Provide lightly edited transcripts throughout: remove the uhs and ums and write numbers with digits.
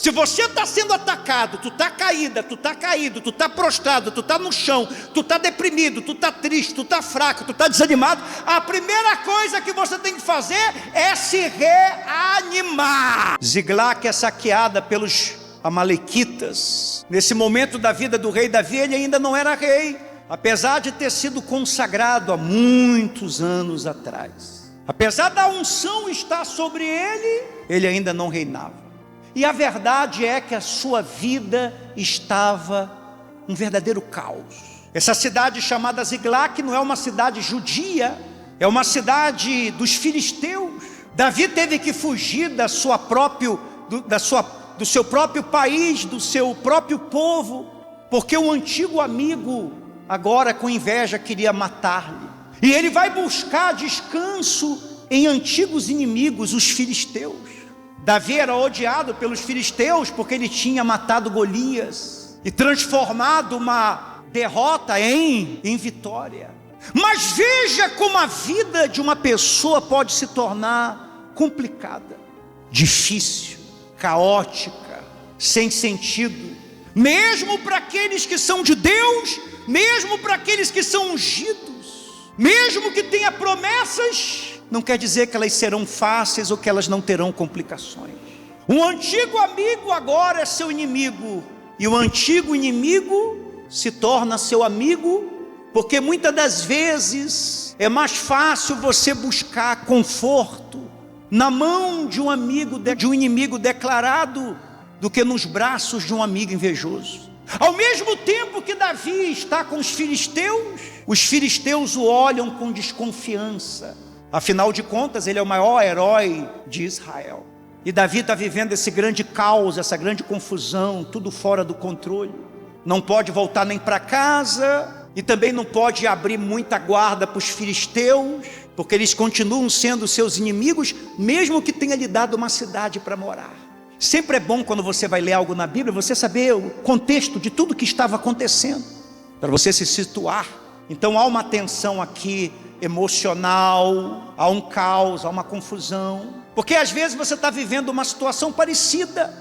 Se você está sendo atacado, tu está caída, tu está caído, tu está prostrado, tu está no chão, tu está deprimido, tu está triste, tu está fraco, tu está desanimado, a primeira coisa que você tem que fazer é se reanimar. Ziglac é saqueada pelos amalequitas. Nesse momento da vida do rei Davi, ele ainda não era rei, apesar de ter sido consagrado há muitos anos atrás. Apesar da unção estar sobre ele, ele ainda não reinava. E a verdade é que a sua vida estava um verdadeiro caos. Essa cidade chamada Ziglac não é uma cidade judia, é uma cidade dos filisteus. Davi teve que fugir do seu próprio país, do seu próprio povo, porque o antigo amigo, agora com inveja, queria matar-lhe. E ele vai buscar descanso em antigos inimigos, os filisteus. Davi era odiado pelos filisteus porque ele tinha matado Golias e transformado uma derrota em vitória. Mas veja como a vida de uma pessoa pode se tornar complicada, difícil, caótica, sem sentido, mesmo para aqueles que são de Deus, mesmo para aqueles que são ungidos, mesmo que tenha promessas, não quer dizer que elas serão fáceis ou que elas não terão complicações. Um antigo amigo agora é seu inimigo, e o antigo inimigo se torna seu amigo, porque muitas das vezes é mais fácil você buscar conforto na mão de um amigo, de um inimigo declarado, do que nos braços de um amigo invejoso. Ao mesmo tempo que Davi está com os filisteus o olham com desconfiança. Afinal de contas, ele é o maior herói de Israel. E Davi está vivendo esse grande caos, essa grande confusão, tudo fora do controle. Não pode voltar nem para casa, e também não pode abrir muita guarda para os filisteus, porque eles continuam sendo seus inimigos, mesmo que tenha lhe dado uma cidade para morar. Sempre é bom, quando você vai ler algo na Bíblia, você saber o contexto de tudo que estava acontecendo, para você se situar. Então há uma tensão aqui emocional, há um caos, há uma confusão, porque às vezes você está vivendo uma situação parecida,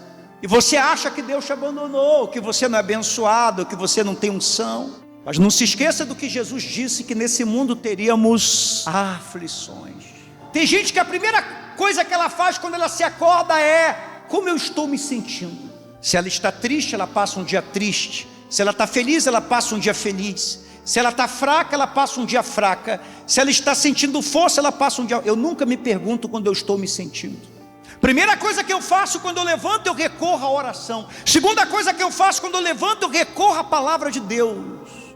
e você acha que Deus te abandonou, que você não é abençoado, que você não tem unção. Mas não se esqueça do que Jesus disse, que nesse mundo teríamos aflições. Tem gente que a primeira coisa que ela faz quando ela se acorda é: como eu estou me sentindo? Se ela está triste, ela passa um dia triste. Se ela está feliz, ela passa um dia feliz. Se ela está fraca, ela passa um dia fraca. Se ela está sentindo força, ela passa um dia... Eu nunca me pergunto quando eu estou me sentindo. Primeira coisa que eu faço quando eu levanto, eu recorro à oração. Segunda coisa que eu faço quando eu levanto, eu recorro à palavra de Deus.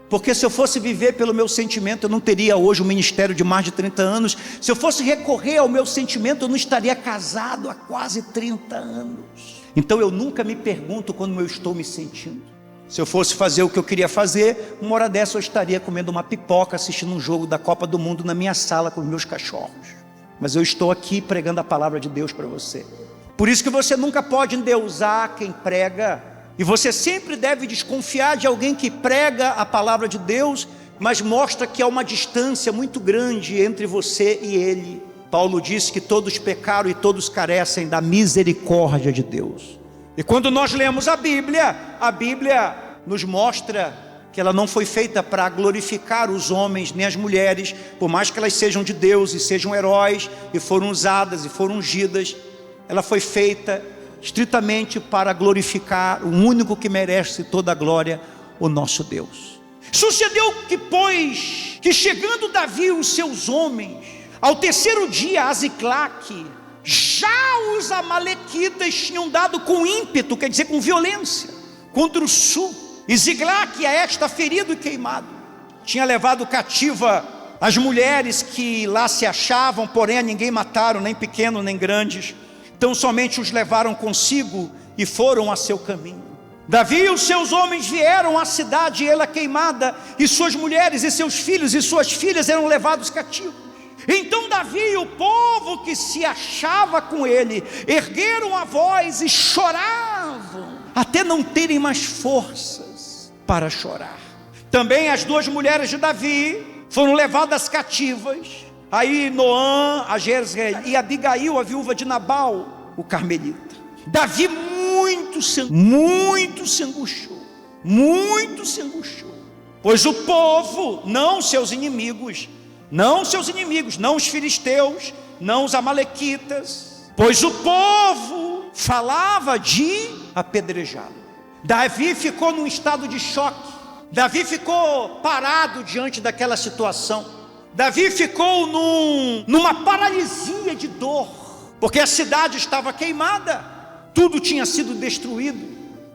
Porque se eu fosse viver pelo meu sentimento, eu não teria hoje um ministério de mais de 30 anos. Se eu fosse recorrer ao meu sentimento, eu não estaria casado há quase 30 anos. Então eu nunca me pergunto como eu estou me sentindo. Se eu fosse fazer o que eu queria fazer, uma hora dessa eu estaria comendo uma pipoca, assistindo um jogo da Copa do Mundo na minha sala com os meus cachorros. Mas eu estou aqui pregando a palavra de Deus para você. Por isso que você nunca pode endeusar quem prega, e você sempre deve desconfiar de alguém que prega a palavra de Deus, mas mostra que há uma distância muito grande entre você e ele. Paulo disse que todos pecaram e todos carecem da misericórdia de Deus. E quando nós lemos a Bíblia nos mostra que ela não foi feita para glorificar os homens nem as mulheres, por mais que elas sejam de Deus e sejam heróis, e foram usadas e foram ungidas. Ela foi feita estritamente para glorificar o único que merece toda a glória, o nosso Deus. Sucedeu que, pois, que chegando Davi e os seus homens, ao terceiro dia a Ziclac, já os amalequitas tinham dado com ímpeto, quer dizer com violência, contra o sul. E Ziclac, a esta ferido e queimado, tinha levado cativa as mulheres que lá se achavam, porém a ninguém mataram, nem pequenos nem grandes. Então somente os levaram consigo e foram a seu caminho. Davi e os seus homens vieram à cidade, ela queimada, e suas mulheres e seus filhos e suas filhas eram levados cativos. Então Davi e o povo que se achava com ele ergueram a voz e choravam, até não terem mais forças para chorar. Também as duas mulheres de Davi foram levadas cativas, aí Noã, a Jezreel, e Abigail, a viúva de Nabal, o carmelita. Davi, muito se angustiou, muito se angustiou. Pois o povo, não seus inimigos, não os filisteus, não os amalequitas, pois o povo falava de apedrejá-lo. Davi ficou num estado de choque. Davi ficou parado diante daquela situação. Davi ficou numa paralisia de dor, porque a cidade estava queimada, tudo tinha sido destruído,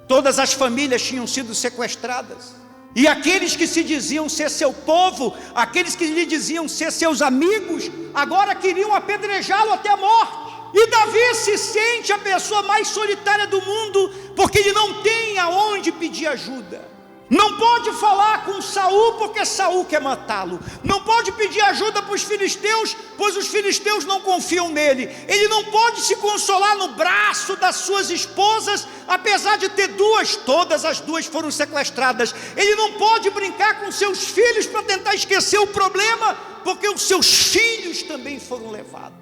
todas as famílias tinham sido sequestradas, e aqueles que se diziam ser seu povo, aqueles que lhe diziam ser seus amigos, agora queriam apedrejá-lo até a morte. E Davi se sente a pessoa mais solitária do mundo, porque ele não tem aonde pedir ajuda. Não pode falar com Saul, porque Saul quer matá-lo. Não pode pedir ajuda para os filisteus, pois os filisteus não confiam nele. Ele não pode se consolar no braço das suas esposas, apesar de ter duas, todas as duas foram sequestradas. Ele não pode brincar com seus filhos para tentar esquecer o problema, porque os seus filhos também foram levados.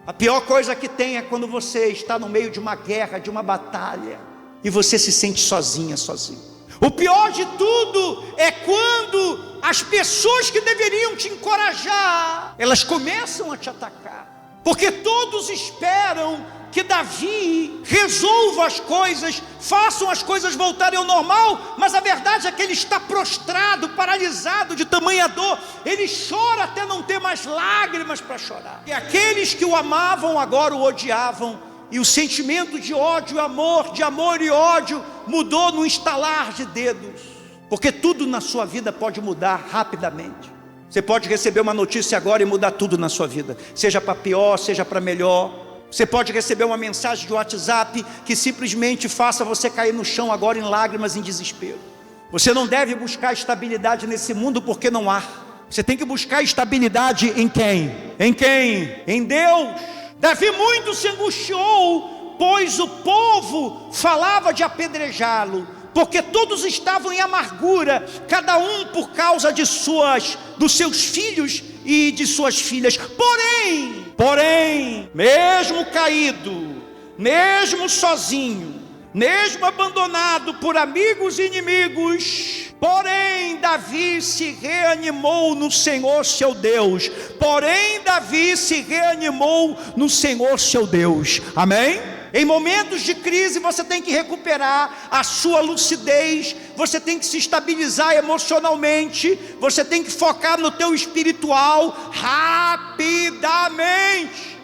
A pior coisa que tem é quando você está no meio de uma guerra, de uma batalha, e você se sente sozinho. O pior de tudo é quando as pessoas que deveriam te encorajar, elas começam a te atacar, porque todos esperam que Davi resolva as coisas, façam as coisas voltarem ao normal, mas a verdade é que ele está prostrado, paralisado de tamanha dor, ele chora até não ter mais lágrimas para chorar. E aqueles que o amavam agora o odiavam, e o sentimento de ódio, de amor e ódio mudou no estalar de dedos, porque tudo na sua vida pode mudar rapidamente. Você pode receber uma notícia agora e mudar tudo na sua vida, seja para pior, seja para melhor. Você pode receber uma mensagem de WhatsApp que simplesmente faça você cair no chão agora em lágrimas, em desespero. Você não deve buscar estabilidade nesse mundo, porque não há. Você tem que buscar estabilidade em quem? Em Deus. Davi muito se angustiou, pois o povo falava de apedrejá-lo, porque todos estavam em amargura, cada um por causa dos seus filhos e de suas filhas. Porém, mesmo caído, mesmo sozinho, mesmo abandonado por amigos e inimigos, porém Davi se reanimou no Senhor seu Deus. Amém? Em momentos de crise você tem que recuperar a sua lucidez, você tem que se estabilizar emocionalmente, você tem que focar no teu espiritual rapidamente.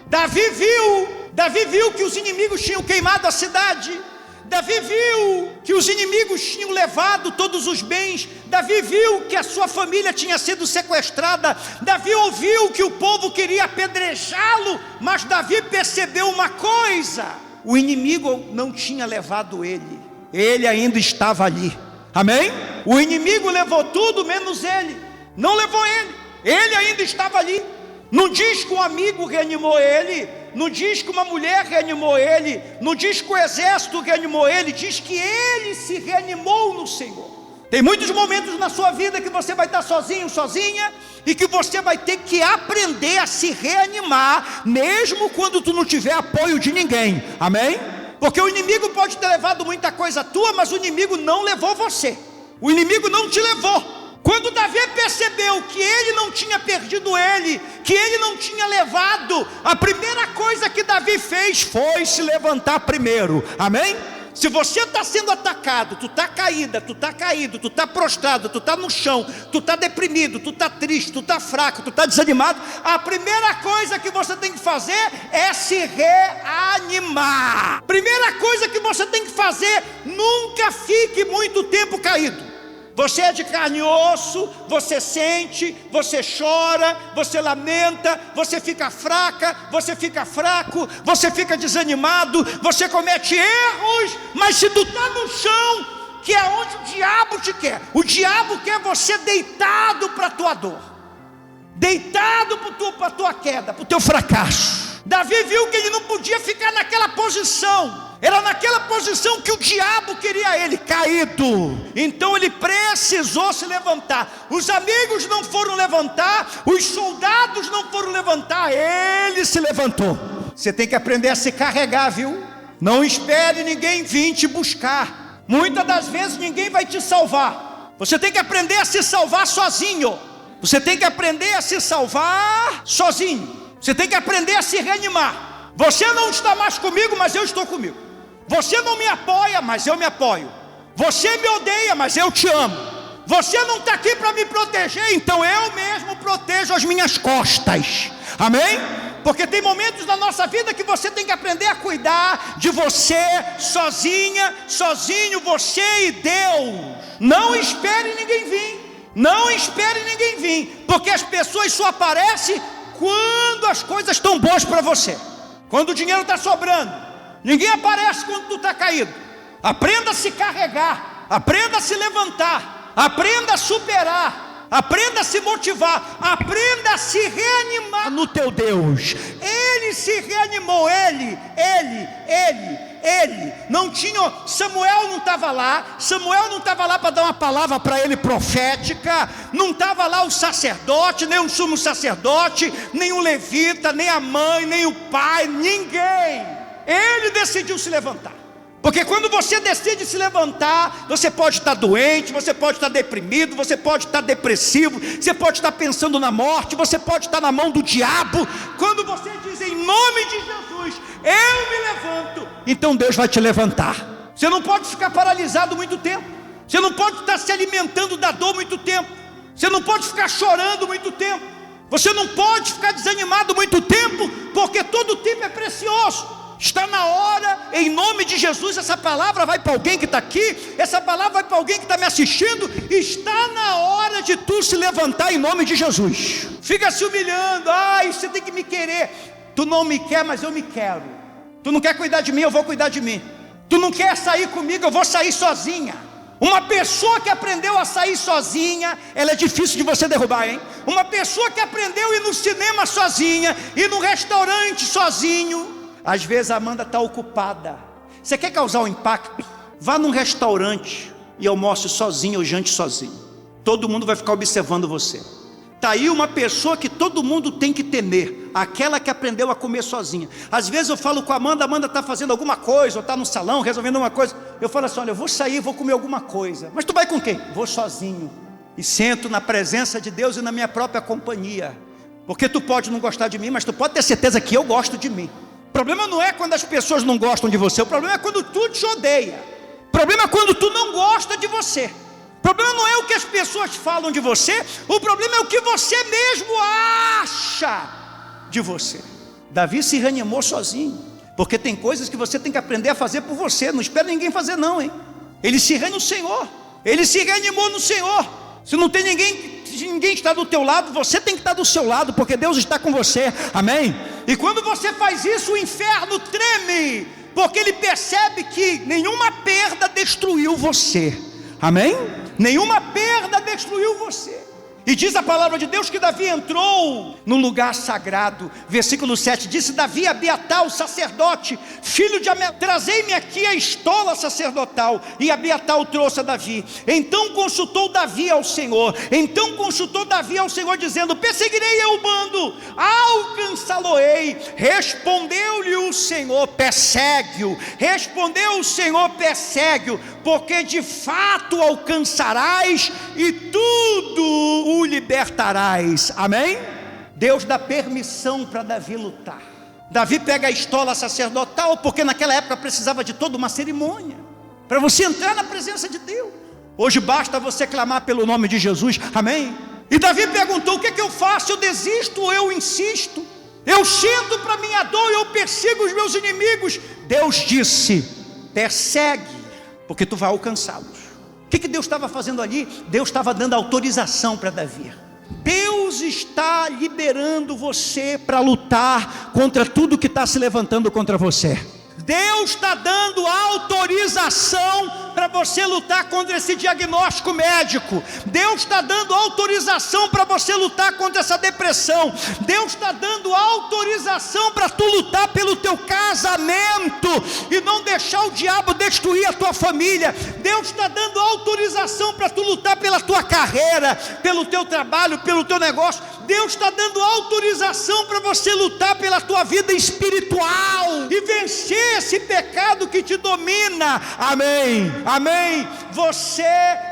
Davi viu que os inimigos tinham queimado a cidade. Davi viu que os inimigos tinham levado todos os bens. Davi viu que a sua família tinha sido sequestrada. Davi ouviu que o povo queria apedrejá-lo, mas Davi percebeu uma coisa: o inimigo não tinha levado ele ainda estava ali. Amém? O inimigo levou tudo menos ele, não levou ele ainda estava ali. Não diz que um amigo reanimou ele, não diz que uma mulher reanimou ele, não diz que o exército reanimou ele, diz que ele se reanimou no Senhor. Tem muitos momentos na sua vida que você vai estar sozinho, sozinha, e que você vai ter que aprender a se reanimar, mesmo quando tu não tiver apoio de ninguém. Amém? Porque o inimigo pode ter levado muita coisa tua, mas o inimigo não levou você. O inimigo não te levou. Quando Davi percebeu que ele não tinha perdido ele, que ele não tinha levado, a primeira coisa que Davi fez foi se levantar primeiro. Amém? Se você está sendo atacado, tu está caída, tu está caído, tu está prostrado, tu está no chão, tu está deprimido, tu está triste, tu está fraco, tu está desanimado, a primeira coisa que você tem que fazer é se reanimar. Primeira coisa que você tem que fazer: nunca fique muito tempo caído. Você é de carne e osso, você sente, você chora, você lamenta, você fica fraca, você fica fraco, você fica desanimado, você comete erros, mas se tu está no chão, que é onde o diabo te quer, o diabo quer você deitado para a tua dor, deitado para a tua queda, para o teu fracasso. Davi viu que ele não podia ficar naquela posição. Era naquela posição que o diabo queria ele, caído. Então ele precisou se levantar. Os amigos não foram levantar, os soldados não foram levantar, ele se levantou. Você tem que aprender a se carregar, viu? Não espere ninguém vir te buscar. Muitas das vezes ninguém vai te salvar. Você tem que aprender a se salvar sozinho. Você tem que aprender a se salvar sozinho. Você tem que aprender a se reanimar. Você não está mais comigo, mas eu estou comigo. Você não me apoia, mas eu me apoio. Você me odeia, mas eu te amo. Você não está aqui para me proteger, então eu mesmo protejo as minhas costas. Amém? Porque tem momentos na nossa vida que você tem que aprender a cuidar de você sozinha, sozinho, você e Deus. Não espere ninguém vir. Não espere ninguém vir, porque as pessoas só aparecem quando as coisas estão boas para você. Quando o dinheiro está sobrando, ninguém aparece quando tu está caído. Aprenda a se carregar, aprenda a se levantar, aprenda a superar, aprenda a se motivar, aprenda a se reanimar no teu Deus. Ele se reanimou, ele. Não tinha, Samuel não estava lá para dar uma palavra para ele profética, não estava lá o sacerdote, nem o sumo sacerdote, nem o levita, nem a mãe, nem o pai, ninguém. Ele decidiu se levantar. Porque quando você decide se levantar, você pode estar doente, você pode estar deprimido, você pode estar depressivo, você pode estar pensando na morte, você pode estar na mão do diabo. Quando você diz em nome de Jesus, eu me levanto, então Deus vai te levantar. Você não pode ficar paralisado muito tempo. Você não pode estar se alimentando da dor muito tempo. Você não pode ficar chorando muito tempo. Você não pode ficar desanimado muito tempo, porque todo tempo é precioso. Está na hora, em nome de Jesus, essa palavra vai para alguém que está aqui, essa palavra vai para alguém que está me assistindo. Está na hora de tu se levantar em nome de Jesus. Fica se humilhando, você tem que me querer. Tu não me quer, mas eu me quero. Tu não quer cuidar de mim, eu vou cuidar de mim. Tu não quer sair comigo, eu vou sair sozinha. Uma pessoa que aprendeu a sair sozinha, ela é difícil de você derrubar, hein? Uma pessoa que aprendeu a ir no cinema sozinha, ir no restaurante sozinho. Às vezes a Amanda está ocupada. Você quer causar um impacto? Vá num restaurante e almoce sozinho ou jante sozinho. Todo mundo vai ficar observando você. Está aí uma pessoa que todo mundo tem que temer, aquela que aprendeu a comer sozinha. Às vezes eu falo com a Amanda está fazendo alguma coisa, ou está no salão resolvendo uma coisa. Eu falo assim, olha, eu vou sair, vou comer alguma coisa. Mas tu vai com quem? Vou sozinho. E sento na presença de Deus e na minha própria companhia. Porque tu pode não gostar de mim, mas tu pode ter certeza que eu gosto de mim. O problema não é quando as pessoas não gostam de você. O problema é quando tu te odeia. O problema é quando tu não gosta de você. O problema não é o que as pessoas falam de você. O problema é o que você mesmo acha de você. Davi se reanimou sozinho. Porque tem coisas que você tem que aprender a fazer por você. Não espera ninguém fazer não, hein? Ele se reanimou no Senhor. Ele se reanimou no Senhor. Se não tem ninguém está do teu lado, você tem que estar do seu lado, porque Deus está com você, amém? E quando você faz isso, o inferno treme, porque ele percebe que nenhuma perda destruiu você, amém? Nenhuma perda destruiu você. E diz a palavra de Deus que Davi entrou no lugar sagrado. Versículo 7, disse Davi a Abiatar, o sacerdote, filho de Amel, trazei-me aqui a estola sacerdotal. E Abiatar o trouxe a Davi. Então consultou Davi ao Senhor, dizendo, perseguirei eu o bando, alcançá-lo-ei. Respondeu-lhe o Senhor, persegue-o. Respondeu o Senhor, persegue-o, porque de fato alcançarás e tudo o libertarás, amém? Deus dá permissão para Davi lutar. Davi pega a estola sacerdotal, porque naquela época precisava de toda uma cerimônia, para você entrar na presença de Deus. Hoje basta você clamar pelo nome de Jesus, amém? E Davi perguntou, o que é que eu faço? Eu desisto ou eu insisto? Eu sinto para minha dor e eu persigo os meus inimigos. Deus disse, persegue, porque tu vai alcançá-los. O que Deus estava fazendo ali? Deus estava dando autorização para Davi. Deus está liberando você para lutar contra tudo que está se levantando contra você. Deus está dando autorização para para você lutar contra esse diagnóstico médico. Deus está dando autorização para você lutar contra essa depressão. Deus está dando autorização para tu lutar pelo teu casamento e não deixar o diabo destruir a tua família. Deus está dando autorização para tu lutar pela tua carreira, pelo teu trabalho, pelo teu negócio. Deus está dando autorização para você lutar pela tua vida espiritual e vencer esse pecado que te domina. Amém, amém. Você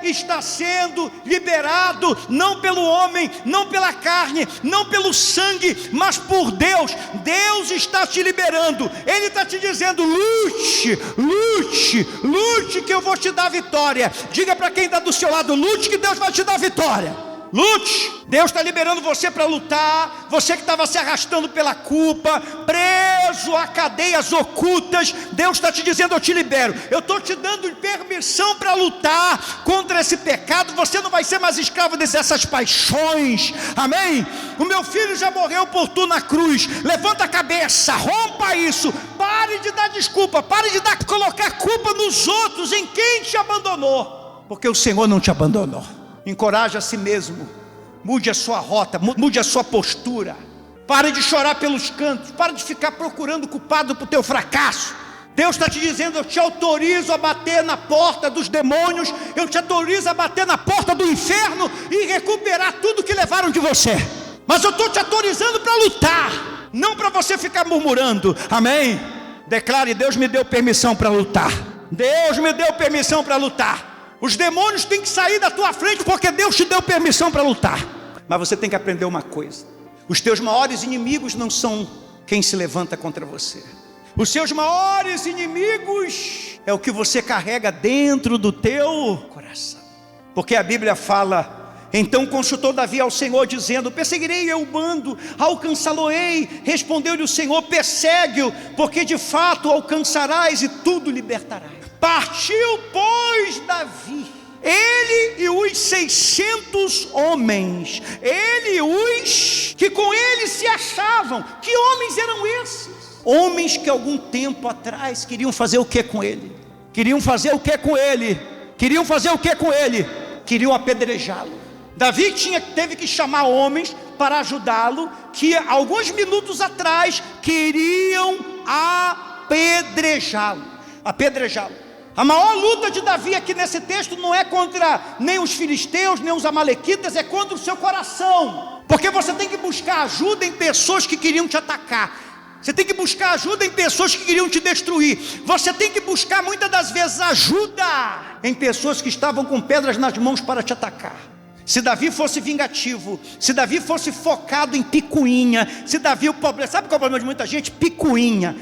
está sendo liberado, não pelo homem, não pela carne, não pelo sangue, mas por Deus. Deus está te liberando. Ele está te dizendo: lute, lute, lute, que eu vou te dar vitória. Diga para quem está do seu lado: lute, que Deus vai te dar vitória. Lute. Deus está liberando você para lutar. Você que estava se arrastando pela culpa, preso a cadeias ocultas, Deus está te dizendo: eu te libero. Eu estou te dando permissão para lutar contra esse pecado. Você não vai ser mais escravo dessas paixões. Amém? O meu filho já morreu por tu na cruz. Levanta a cabeça, rompa isso. Pare de dar desculpa, pare de colocar culpa nos outros, em quem te abandonou, porque o Senhor não te abandonou. Encoraje a si mesmo, mude a sua rota, mude a sua postura. Pare de chorar pelos cantos, pare de ficar procurando culpado por teu fracasso. Deus está te dizendo: eu te autorizo a bater na porta dos demônios, eu te autorizo a bater na porta do inferno e recuperar tudo que levaram de você. Mas eu estou te autorizando para lutar, não para você ficar murmurando. Amém? Declare: Deus me deu permissão para lutar. Deus me deu permissão para lutar. Os demônios têm que sair da tua frente, porque Deus te deu permissão para lutar. Mas você tem que aprender uma coisa: os teus maiores inimigos não são quem se levanta contra você. Os seus maiores inimigos é o que você carrega dentro do teu coração. Porque a Bíblia fala: então consultou Davi ao Senhor, dizendo: perseguirei eu o bando, alcançá-lo-ei. Respondeu-lhe o Senhor: persegue-o, porque de fato alcançarás e tudo libertarás. Partiu, pois, Davi, ele e os 600 homens, ele e os que com ele se achavam. Que homens eram esses? Homens que algum tempo atrás queriam fazer o que com ele? Queriam fazer o que com ele? Queriam fazer o que com ele? Queriam apedrejá-lo. Davi teve que chamar homens para ajudá-lo, que alguns minutos atrás queriam apedrejá-lo. A maior luta de Davi aqui nesse texto não é contra nem os filisteus, nem os amalequitas, é contra o seu coração. Porque você tem que buscar ajuda em pessoas que queriam te atacar. Você tem que buscar ajuda em pessoas que queriam te destruir. Você tem que buscar muitas das vezes ajuda em pessoas que estavam com pedras nas mãos para te atacar. Se Davi fosse vingativo, se Davi fosse focado em picuinha, se Davi, o problema, sabe qual é o problema de muita gente? Picuinha,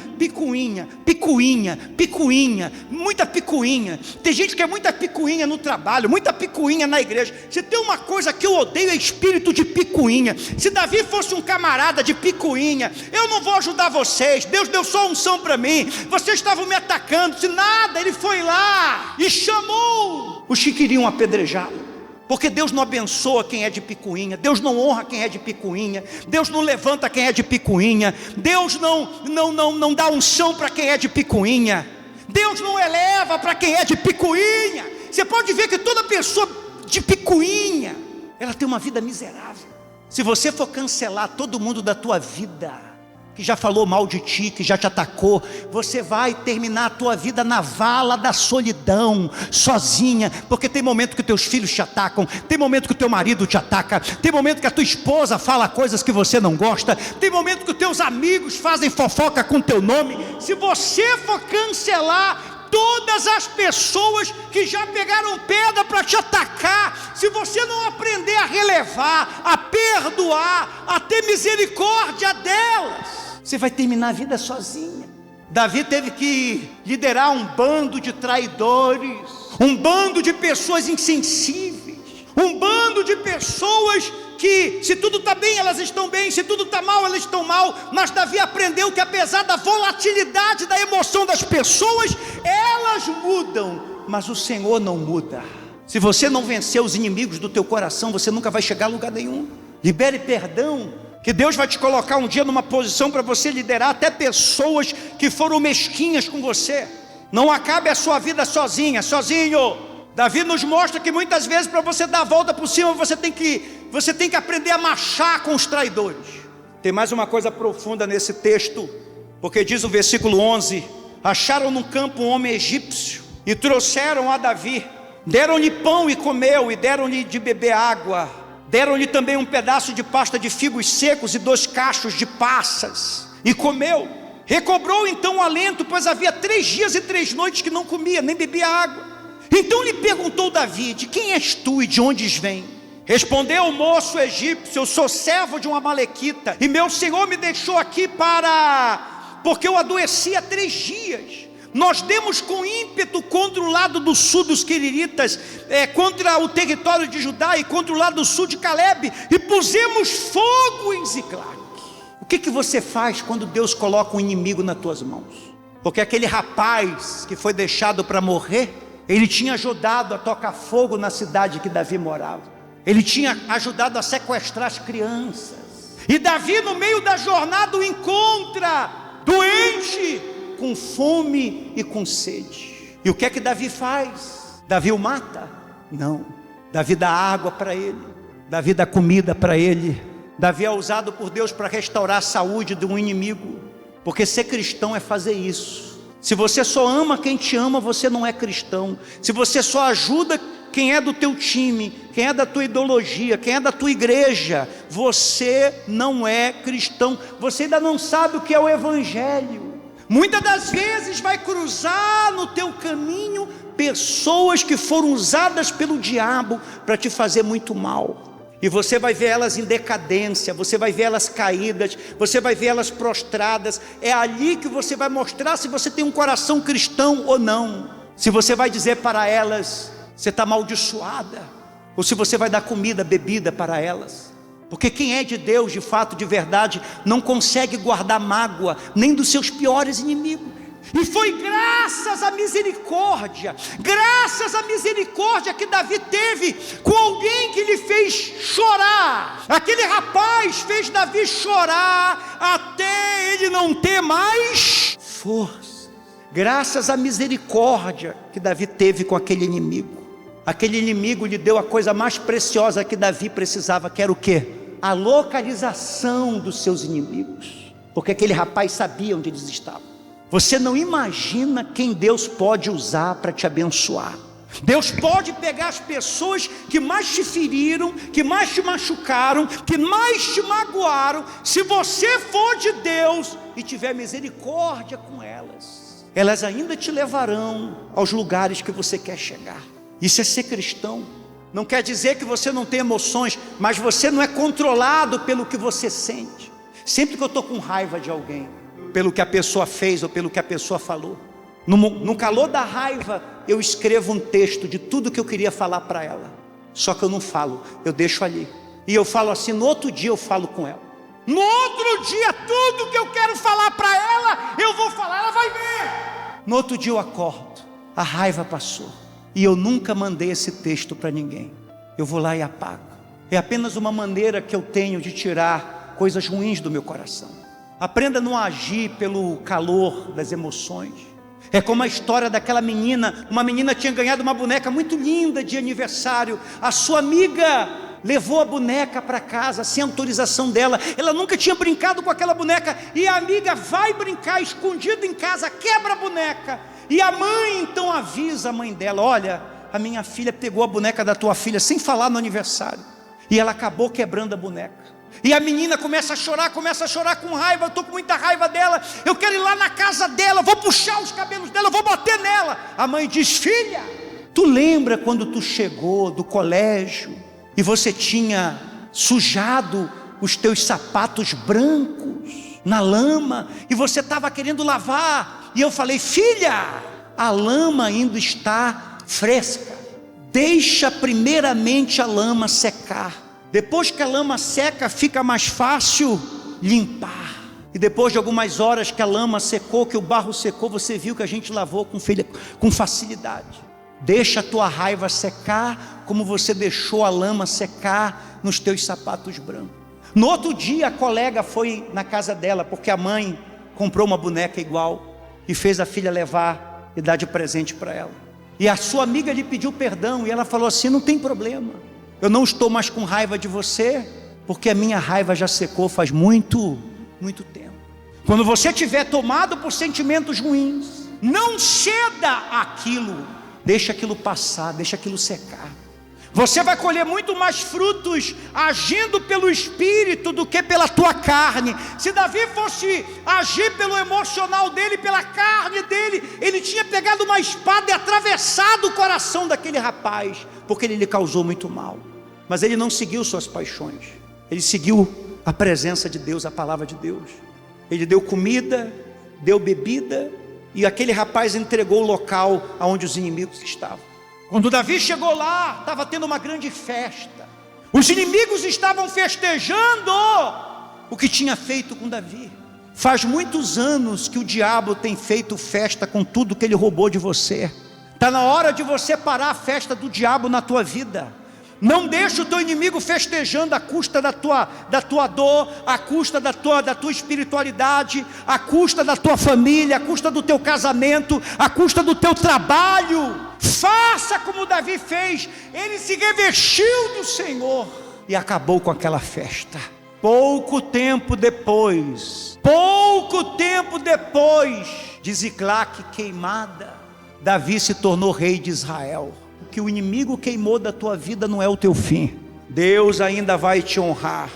muita picuinha. Tem gente que é muita picuinha no trabalho, muita picuinha na igreja. Se tem uma coisa que eu odeio, é espírito de picuinha. Se Davi fosse um camarada de picuinha: eu não vou ajudar vocês, Deus deu só unção para mim, vocês estavam me atacando. Se nada, ele foi lá e chamou os que queriam apedrejá-lo. Porque Deus não abençoa quem é de picuinha, Deus não honra quem é de picuinha, Deus não levanta quem é de picuinha, Deus não dá unção para quem é de picuinha, Deus não eleva para quem é de picuinha. Você pode ver que toda pessoa de picuinha, ela tem uma vida miserável. Se você for cancelar todo mundo da tua vida que já falou mal de ti, que já te atacou, você vai terminar a tua vida na vala da solidão, sozinha. Porque tem momento que teus filhos te atacam, tem momento que o teu marido te ataca, tem momento que a tua esposa fala coisas que você não gosta, tem momento que os teus amigos fazem fofoca com teu nome. Se você for cancelar todas as pessoas que já pegaram pedra para te atacar, se você não aprender a relevar, a perdoar, a ter misericórdia delas, você vai terminar a vida sozinha. Davi teve que liderar um bando de traidores, um bando de pessoas insensíveis, um bando de pessoas que, se tudo está bem, elas estão bem, se tudo está mal, elas estão mal. Mas Davi aprendeu que apesar da volatilidade da emoção das pessoas, elas mudam, mas o Senhor não muda. Se você não vencer os inimigos do teu coração, você nunca vai chegar a lugar nenhum. Libere perdão, que Deus vai te colocar um dia numa posição para você liderar até pessoas que foram mesquinhas com você. Não acabe a sua vida sozinho. Davi nos mostra que muitas vezes, para você dar a volta por cima, você tem que aprender a marchar com os traidores. Tem mais uma coisa profunda nesse texto, porque diz o versículo 11: acharam no campo um homem egípcio e trouxeram a Davi. Deram-lhe pão e comeu, e deram-lhe de beber água. Deram-lhe também um pedaço de pasta de figos secos e 2 cachos de passas, e comeu. Recobrou então o alento, pois havia 3 dias e 3 noites que não comia, nem bebia água. Então lhe perguntou Davi: de quem és tu e de onde vem? Respondeu o moço egípcio: eu sou servo de uma amalequita, e meu senhor me deixou aqui porque eu adoeci há 3 dias. Nós demos com ímpeto contra o lado do sul dos queriritas, contra o território de Judá e contra o lado do sul de Calebe, e pusemos fogo em Ziclague. O que você faz quando Deus coloca um inimigo nas tuas mãos? Porque aquele rapaz que foi deixado para morrer, ele tinha ajudado a tocar fogo na cidade que Davi morava. Ele tinha ajudado a sequestrar as crianças. E Davi, no meio da jornada, o encontra doente, com fome e com sede. E o que é que Davi faz? Davi o mata? Não. Davi dá água para ele, Davi dá comida para ele. Davi é usado por Deus para restaurar a saúde de um inimigo, porque ser cristão é fazer isso. Se você só ama quem te ama, você não é cristão. Se você só ajuda quem é do teu time, quem é da tua ideologia, quem é da tua igreja, você não é cristão. Você ainda não sabe o que é o evangelho. Muitas das vezes vai cruzar no teu caminho pessoas que foram usadas pelo diabo para te fazer muito mal. E você vai ver elas em decadência, você vai ver elas caídas, você vai ver elas prostradas. É ali que você vai mostrar se você tem um coração cristão ou não. Se você vai dizer para elas: você está amaldiçoada, ou se você vai dar comida, bebida para elas. Porque quem é de Deus, de fato, de verdade, não consegue guardar mágoa nem dos seus piores inimigos. E foi graças à misericórdia que Davi teve com alguém que lhe fez chorar. Aquele rapaz fez Davi chorar até ele não ter mais força. Graças à misericórdia que Davi teve com aquele inimigo. Aquele inimigo lhe deu a coisa mais preciosa que Davi precisava, que era o quê? A localização dos seus inimigos. Porque aquele rapaz sabia onde eles estavam. Você não imagina quem Deus pode usar para te abençoar. Deus pode pegar as pessoas que mais te feriram, que mais te machucaram, que mais te magoaram. Se você for de Deus e tiver misericórdia com elas, elas ainda te levarão aos lugares que você quer chegar. Isso é ser cristão. Não quer dizer que você não tem emoções, mas você não é controlado pelo que você sente. Sempre que eu estou com raiva de alguém, pelo que a pessoa fez ou pelo que a pessoa falou, no calor da raiva, eu escrevo um texto de tudo que eu queria falar para ela. Só que eu não falo, eu deixo ali. E eu falo assim, no outro dia eu falo com ela. No outro dia, tudo que eu quero falar para ela, eu vou falar, ela vai ver. No outro dia eu acordo, a raiva passou. E eu nunca mandei esse texto para ninguém. Eu vou lá e apago. É apenas uma maneira que eu tenho de tirar coisas ruins do meu coração. Aprenda a não agir pelo calor das emoções. É como a história daquela menina. Uma menina tinha ganhado uma boneca muito linda de aniversário. A sua amiga levou a boneca para casa sem autorização dela. Ela nunca tinha brincado com aquela boneca. E a amiga vai brincar escondida em casa, quebra a boneca. E a mãe então avisa a mãe dela: olha, a minha filha pegou a boneca da tua filha sem falar no aniversário. E ela acabou quebrando a boneca. E a menina começa a chorar com raiva. Eu estou com muita raiva dela, eu quero ir lá na casa dela, vou puxar os cabelos dela, vou bater nela. A mãe diz: filha, tu lembra quando tu chegou do colégio e você tinha sujado os teus sapatos brancos na lama e você estava querendo lavar? E eu falei: filha, a lama ainda está fresca, deixa primeiramente a lama secar. Depois que a lama seca, fica mais fácil limpar. E depois de algumas horas que a lama secou, que o barro secou, você viu que a gente lavou com facilidade. Deixa a tua raiva secar, como você deixou a lama secar nos teus sapatos brancos. No outro dia, a colega foi na casa dela, porque a mãe comprou uma boneca igual e fez a filha levar e dá de presente para ela. E a sua amiga lhe pediu perdão, e ela falou assim: não tem problema, eu não estou mais com raiva de você, porque a minha raiva já secou faz muito tempo. Quando você estiver tomado por sentimentos ruins, não ceda àquilo, deixa aquilo passar, deixa aquilo secar. Você vai colher muito mais frutos agindo pelo Espírito do que pela tua carne. Se Davi fosse agir pelo emocional dele, pela carne dele, ele tinha pegado uma espada e atravessado o coração daquele rapaz, porque ele lhe causou muito mal. Mas ele não seguiu suas paixões, ele seguiu a presença de Deus, a palavra de Deus. Ele deu comida, deu bebida, e aquele rapaz entregou o local onde os inimigos estavam. Quando Davi chegou lá, estava tendo uma grande festa. Os inimigos estavam festejando o que tinha feito com Davi. Faz muitos anos que o diabo tem feito festa com tudo que ele roubou de você. Está na hora de você parar a festa do diabo na tua vida. Não deixe o teu inimigo festejando à custa da tua dor, à custa da tua espiritualidade, à custa da tua família, à custa do teu casamento, à custa do teu trabalho. Faça como Davi fez. Ele se revestiu do Senhor e acabou com aquela festa. Pouco tempo depois de Ziclague queimada, Davi se tornou rei de Israel. O que o inimigo queimou da tua vida não é o teu fim. Deus ainda vai te honrar.